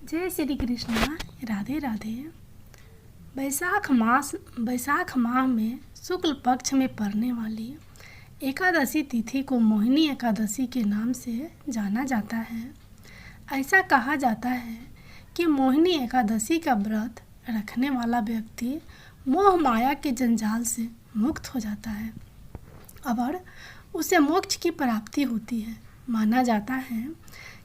जय श्री कृष्ण। राधे राधे। बैसाख माह में शुक्ल पक्ष में पड़ने वाली एकादशी तिथि को मोहिनी एकादशी के नाम से जाना जाता है। ऐसा कहा जाता है कि मोहिनी एकादशी का व्रत रखने वाला व्यक्ति मोह माया के जंजाल से मुक्त हो जाता है और उसे मोक्ष की प्राप्ति होती है। माना जाता है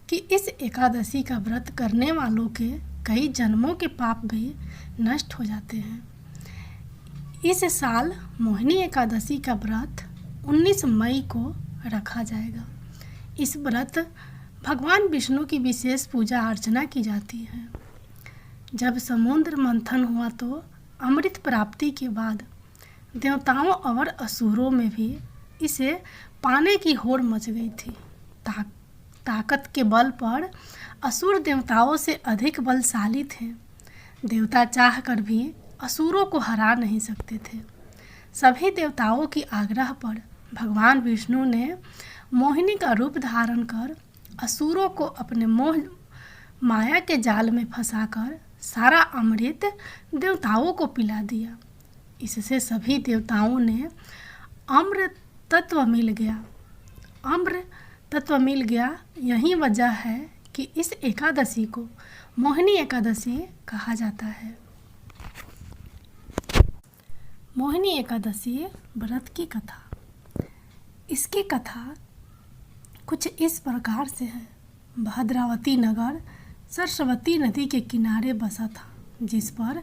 कि इस एकादशी का व्रत करने वालों के कई जन्मों के पाप भी नष्ट हो जाते हैं। इस साल मोहिनी एकादशी का व्रत 19 मई को रखा जाएगा। इस व्रत भगवान विष्णु की विशेष पूजा अर्चना की जाती है। जब समुद्र मंथन हुआ तो अमृत प्राप्ति के बाद देवताओं और असुरों में भी इसे पाने की होड़ मच गई थी। ताकत के बल पर असुर देवताओं से अधिक बलशाली थे। देवता चाहकर भी असुरों को हरा नहीं सकते थे। सभी देवताओं की आग्रह पर भगवान विष्णु ने मोहिनी का रूप धारण कर असुरों को अपने मोह माया के जाल में फंसाकर सारा अमृत देवताओं को पिला दिया। इससे सभी देवताओं ने अमृत तत्व मिल गया। यही वजह है कि इस एकादशी को मोहिनी एकादशी कहा जाता है। मोहिनी एकादशी व्रत की कथा। इसकी कथा कुछ इस प्रकार से है। भद्रावती नगर सरस्वती नदी के किनारे बसा था, जिस पर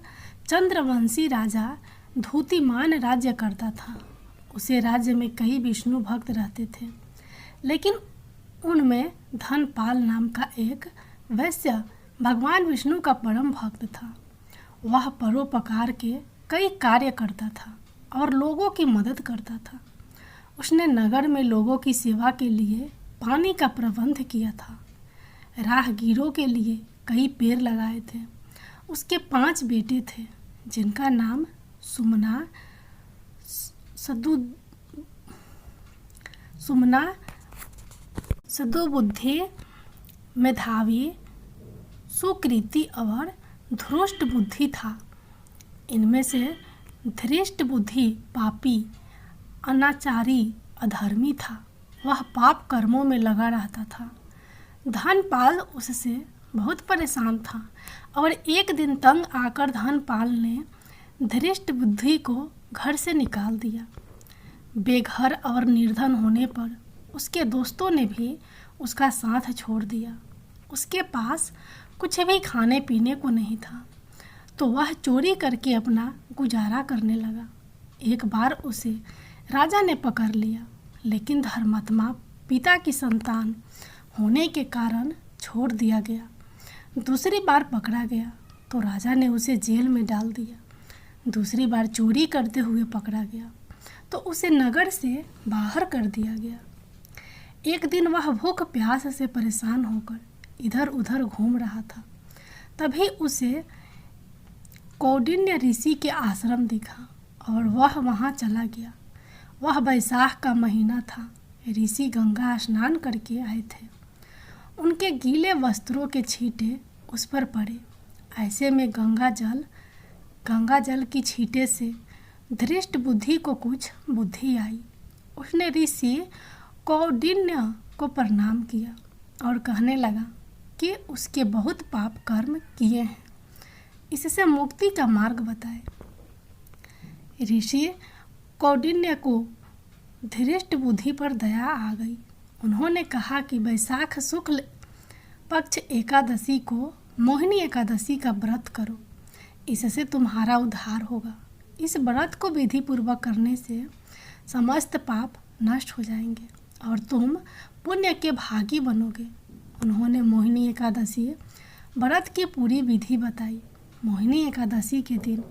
चंद्रवंशी राजा धूतिमान राज्य करता था। उसे राज्य में कई विष्णु भक्त रहते थे, लेकिन उनमें धनपाल नाम का एक वैश्य भगवान विष्णु का परम भक्त था। वह परोपकार के कई कार्य करता था और लोगों की मदद करता था। उसने नगर में लोगों की सेवा के लिए पानी का प्रबंध किया था। राहगीरों के लिए कई पेड़ लगाए थे। उसके 5 बेटे थे, जिनका नाम सुमना, सदुबुद्धि, मेधावी, सुकृति और धृष्ट बुद्धि था। इनमें से धृष्ट बुद्धि पापी, अनाचारी, अधर्मी था। वह पाप कर्मों में लगा रहता था। धनपाल उससे बहुत परेशान था और एक दिन तंग आकर धनपाल ने धृष्ट बुद्धि को घर से निकाल दिया। बेघर और निर्धन होने पर उसके दोस्तों ने भी उसका साथ छोड़ दिया। उसके पास कुछ भी खाने पीने को नहीं था, तो वह चोरी करके अपना गुजारा करने लगा। एक बार उसे राजा ने पकड़ लिया, लेकिन धर्मात्मा पिता की संतान होने के कारण छोड़ दिया गया। दूसरी बार पकड़ा गया तो राजा ने उसे जेल में डाल दिया। दूसरी बार चोरी करते हुए पकड़ा गया तो उसे नगर से बाहर कर दिया गया। एक दिन वह भूख प्यास से परेशान होकर इधर उधर घूम रहा था। तभी उसे कौंडिन्य ऋषि के आश्रम दिखा और वह वहां चला गया। वह बैसाख का महीना था। ऋषि गंगा स्नान करके आए थे। उनके गीले वस्त्रों के छींटे उस पर पड़े। ऐसे में गंगा जल की छींटे से धृष्ट बुद्धि को कुछ बुद्धि आई। उसने ऋषि कौंडिन्य को प्रणाम किया और कहने लगा कि उसके बहुत पाप कर्म किए हैं, इससे मुक्ति का मार्ग बताए। ऋषि कौंडिन्य को धृष्ट बुद्धि पर दया आ गई। उन्होंने कहा कि बैसाख शुक्ल पक्ष एकादशी को मोहिनी एकादशी का व्रत करो, इससे तुम्हारा उद्धार होगा। इस व्रत को विधि पूर्वक करने से समस्त पाप नष्ट हो जाएंगे और तुम पुण्य के भागी बनोगे। उन्होंने मोहिनी एकादशी व्रत की पूरी विधि बताई। मोहिनी एकादशी के दिन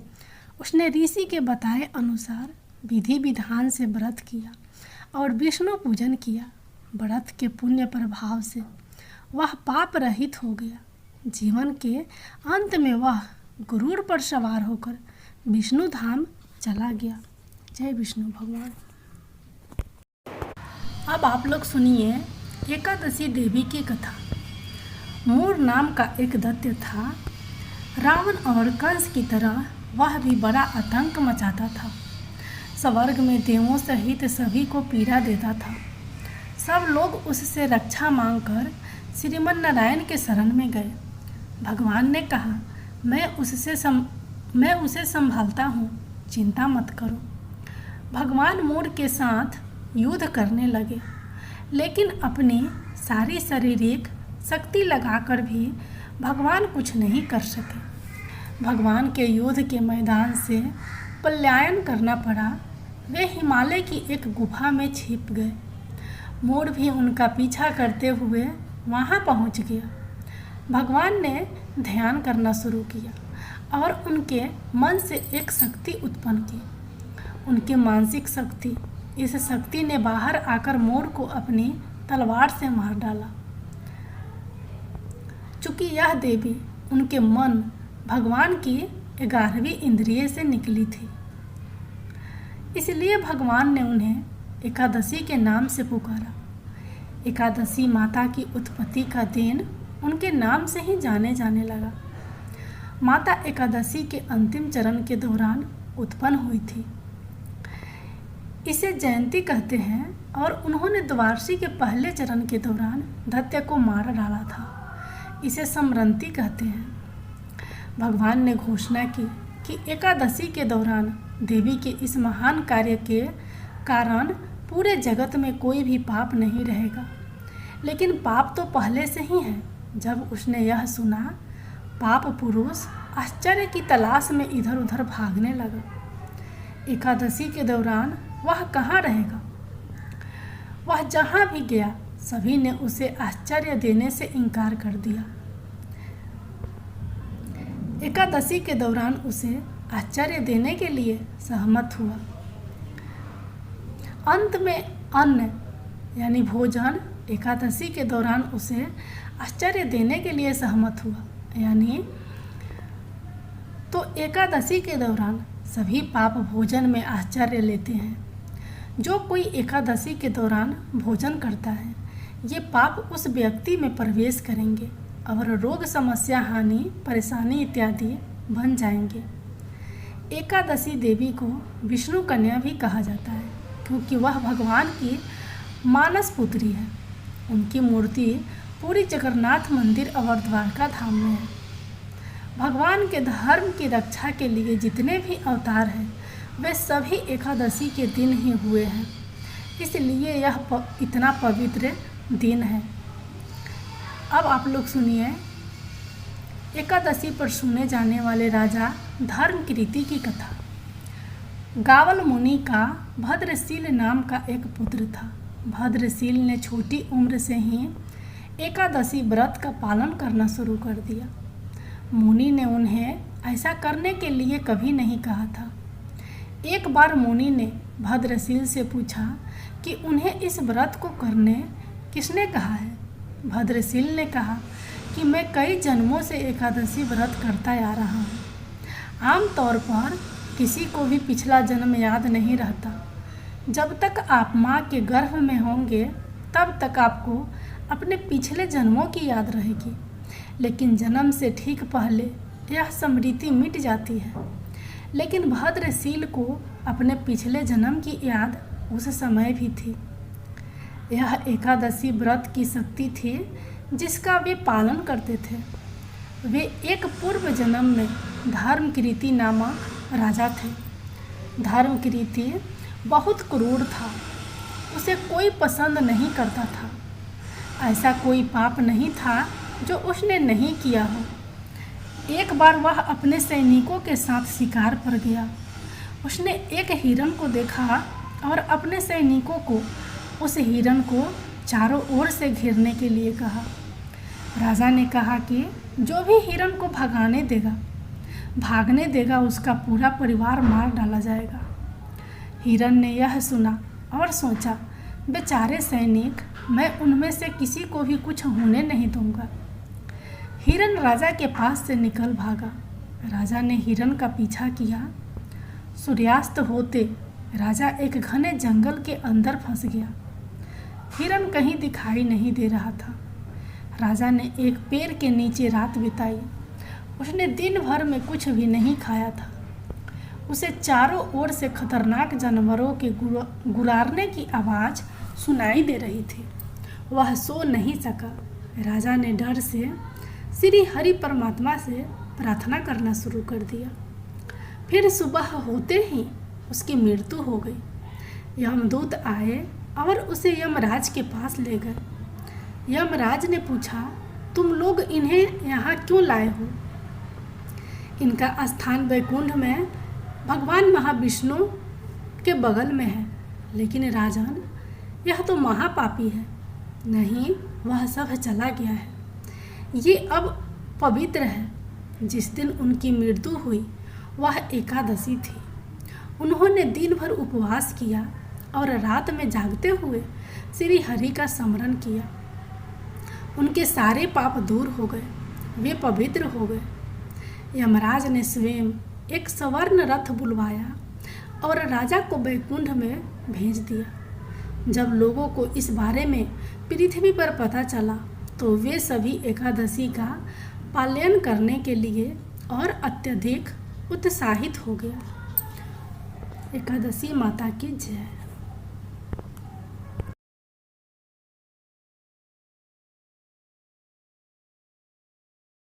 उसने ऋषि के बताए अनुसार विधि विधान से व्रत किया और विष्णु पूजन किया। व्रत के पुण्य प्रभाव से वह पाप रहित हो गया। जीवन के अंत में वह गरुड़ पर सवार होकर विष्णु धाम चला गया। जय विष्णु भगवान। अब आप लोग सुनिए एकादशी देवी की कथा। मूर नाम का एक दैत्य था। रावण और कंस की तरह वह भी बड़ा आतंक मचाता था। स्वर्ग में देवों सहित सभी को पीड़ा देता था। सब लोग उससे रक्षा मांगकर श्रीमन नारायण के शरण में गए। भगवान ने कहा, मैं उसे संभालता हूँ, चिंता मत करो। भगवान मूर के साथ युद्ध करने लगे, लेकिन अपनी सारी शारीरिक शक्ति लगाकर भी भगवान कुछ नहीं कर सके। भगवान के युद्ध के मैदान से पलायन करना पड़ा। वे हिमालय की एक गुफा में छिप गए। मूर भी उनका पीछा करते हुए वहां पहुंच गया। भगवान ने ध्यान करना शुरू किया और उनके मन से एक शक्ति उत्पन्न की, उनकी मानसिक शक्ति। इस शक्ति ने बाहर आकर मूर को अपनी तलवार से मार डाला। चूंकि यह देवी उनके मन भगवान की 11वीं इंद्रिय से निकली थी, इसलिए भगवान ने उन्हें एकादशी के नाम से पुकारा। एकादशी माता की उत्पत्ति का दिन उनके नाम से ही जाने जाने लगा। माता एकादशी के अंतिम चरण के दौरान उत्पन्न हुई थी। इसे जयंती कहते हैं और उन्होंने द्वादशी के पहले चरण के दौरान दैत्य को मार डाला था। इसे समरंती कहते हैं। भगवान ने घोषणा की कि एकादशी के दौरान देवी के इस महान कार्य के कारण पूरे जगत में कोई भी पाप नहीं रहेगा। लेकिन पाप तो पहले से ही है। जब उसने यह सुना, पाप पुरुष आश्चर्य की तलाश में इधर उधर भागने लगा। एकादशी के दौरान वह कहाँ रहेगा? वह जहाँ भी गया, सभी ने उसे आश्चर्य देने से इनकार कर दिया। एकादशी के दौरान उसे आश्चर्य देने के लिए सहमत हुआ। अंत में अन्न यानी भोजन एकादशी के दौरान उसे आश्चर्य देने के लिए सहमत हुआ। यानी तो एकादशी के दौरान सभी पाप भोजन में आश्चर्य लेते हैं। जो कोई एकादशी के दौरान भोजन करता है, ये पाप उस व्यक्ति में प्रवेश करेंगे और रोग, समस्या, हानि, परेशानी इत्यादि बन जाएंगे। एकादशी देवी को विष्णु कन्या भी कहा जाता है, क्योंकि वह भगवान की मानस पुत्री है। उनकी मूर्ति पूरी जगन्नाथ मंदिर और द्वारका धाम में है। भगवान के धर्म की रक्षा के लिए जितने भी अवतार हैं, वे सभी एकादशी के दिन ही हुए हैं। इसलिए यह इतना पवित्र दिन है। अब आप लोग सुनिए एकादशी पर सुने जाने वाले राजा धर्मकीर्ति की कथा। गावल मुनि का भद्रशील नाम का एक पुत्र था। भद्रशील ने छोटी उम्र से ही एकादशी व्रत का पालन करना शुरू कर दिया। मुनि ने उन्हें ऐसा करने के लिए कभी नहीं कहा था। एक बार मुनि ने भद्रशील से पूछा कि उन्हें इस व्रत को करने किसने कहा है। भद्रशील ने कहा कि मैं कई जन्मों से एकादशी व्रत करता आ रहा हूँ। आमतौर पर किसी को भी पिछला जन्म याद नहीं रहता। जब तक आप माँ के गर्भ में होंगे, तब तक आपको अपने पिछले जन्मों की याद रहेगी, लेकिन जन्म से ठीक पहले यह स्मृति मिट जाती है। लेकिन भद्रशील को अपने पिछले जन्म की याद उस समय भी थी। यह एकादशी व्रत की शक्ति थी जिसका वे पालन करते थे। वे एक पूर्व जन्म में धर्मकीर्ति नामक राजा थे। धर्मकीर्ति बहुत क्रूर था। उसे कोई पसंद नहीं करता था। ऐसा कोई पाप नहीं था जो उसने नहीं किया हो। एक बार वह अपने सैनिकों के साथ शिकार पर गया। उसने एक हिरण को देखा और अपने सैनिकों को उस हिरण को चारों ओर से घेरने के लिए कहा। राजा ने कहा कि जो भी हिरण को भागने देगा उसका पूरा परिवार मार डाला जाएगा। हिरण ने यह सुना और सोचा, बेचारे सैनिक, मैं उनमें से किसी को भी कुछ होने नहीं दूंगा। हिरण राजा के पास से निकल भागा। राजा ने हिरण का पीछा किया। सूर्यास्त होते राजा एक घने जंगल के अंदर फंस गया। हिरण कहीं दिखाई नहीं दे रहा था। राजा ने एक पेड़ के नीचे रात बिताई। उसने दिन भर में कुछ भी नहीं खाया था। उसे चारों ओर से खतरनाक जानवरों के गुर्राने की आवाज़ सुनाई दे रही थी। वह सो नहीं सका। राजा ने डर से श्री हरि परमात्मा से प्रार्थना करना शुरू कर दिया। फिर सुबह होते ही उसकी मृत्यु हो गई। यमदूत आए और उसे यमराज के पास ले गए। यमराज ने पूछा, तुम लोग इन्हें यहाँ क्यों लाए हो? इनका स्थान वैकुंठ में भगवान महाविष्णु के बगल में है। लेकिन राजन, यह तो महापापी है। नहीं, वह सब चला गया है। ये अब पवित्र है। जिस दिन उनकी मृत्यु हुई वह एकादशी थी। उन्होंने दिन भर उपवास किया और रात में जागते हुए श्री हरि का स्मरण किया। उनके सारे पाप दूर हो गए, वे पवित्र हो गए। यमराज ने स्वयं एक स्वर्ण रथ बुलवाया और राजा को वैकुंठ में भेज दिया। जब लोगों को इस बारे में पृथ्वी पर पता चला तो वे सभी एकादशी का पालन करने के लिए और अत्यधिक उत्साहित हो गए। एकादशी माता की जय।